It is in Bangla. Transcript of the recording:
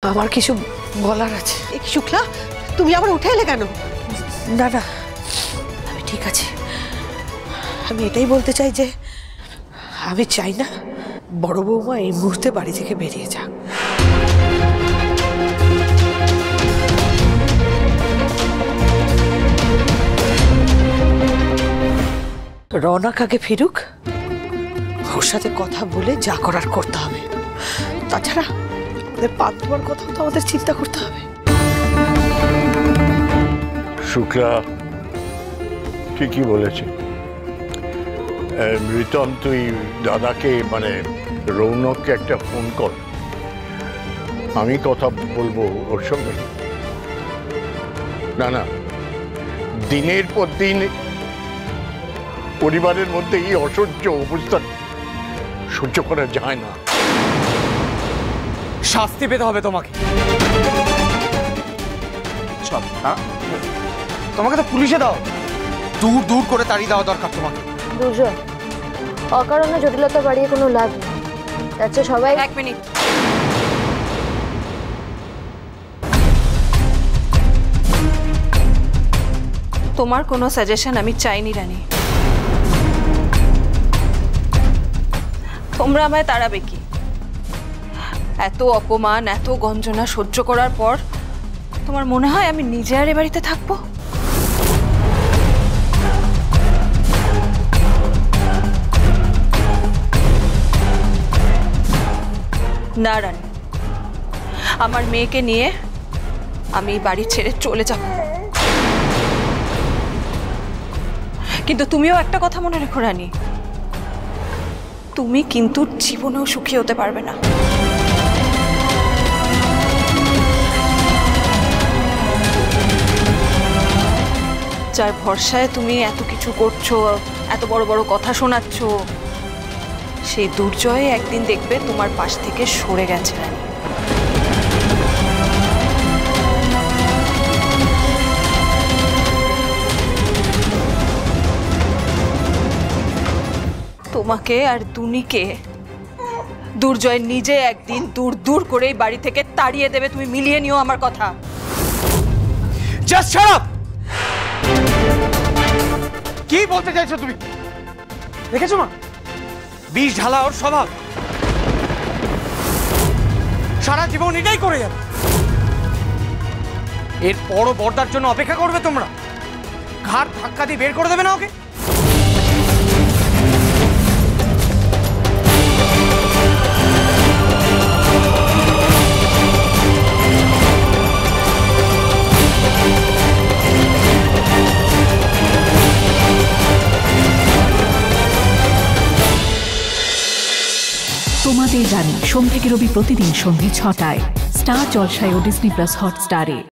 আমার কিছু বলার আছে। শুক্লা, তুমি আবার উঠে এলে কেন? না না, আমি ঠিক আছি। আমি এটাই বলতে চাই যে আমি চাই না বড় বৌমা এই মুহূর্তে বাড়ি থেকে বেরিয়ে যাক। রওনাক আগে ফিরুক, ওর সাথে কথা বলে যা করার করতে হবে। তাছাড়া ওদের পাত্রর কথাও তো আমাদের চিন্তা করতে হবে। শুক্লা ঠিকই বলেছে। রিতম, তুই দাদাকে মানে রৌনককে একটা ফোন কর, আমি কথা বলবো ওর সঙ্গে। না না, দিনের পর দিন পরিবারের মধ্যে এই অসহ্য অবস্থা সহ্য করা যায় না। শাস্তি পেতে হবে তোমাকে। চল, তোমাকে তো পুলিশে দাও, দূর দূর করে তাড়িয়ে দেওয়া দরকার তোমাকে। দুজন অকারণে জটিলতা বাড়িয়ে কোনো লাভ নেই। আচ্ছা সবাই এক মিনিট। তোমার কোনো সাজেশন আমি চাইনি রানী। তোমরা আমায় তাড়াবে কি? এত অপমান, এত গঞ্জনা সহ্য করার পর তোমার মনে হয় আমি নিজে আর এ বাড়িতে থাকবো? না রানী, আমার মেয়েকে নিয়ে আমি বাড়ি ছেড়ে চলে যাব। কিন্তু তুমিও একটা কথা মনে রেখো রানী, তুমি কিন্তু জীবনেও সুখী হতে পারবে না। যার ভরসায় তুমি এত কিছু করছো, এত বড় বড় কথা শোনাচ্ছ, সেই দুর্জয় একদিন দেখবে তোমার পাশ থেকে সরে গেছে রানী। তোমাকে আর দুনিকে দুর্জয় নিজে একদিন দূর দূর করে এই বাড়ি থেকে তাড়িয়ে দেবে। তুমি মিলিয়ে নিও আমার কথা। Just shut up! কি বলতে চাইছো তুমি? দেখেছো মা, বিষ ঢালা ওর স্বভাব। সারা জীবন এটাই করে যাবে। এর বড় বর্দার জন্য অপেক্ষা করবে তোমরা? ঘাড় ধাক্কা দিয়ে বের করে দেবে না ওকে? তোমাদের রানী সোম থেকে রবি প্রতিদিন সন্ধ্যে ৬টায় স্টার জলসায় ও ডিজনি প্লাস হটস্টারে।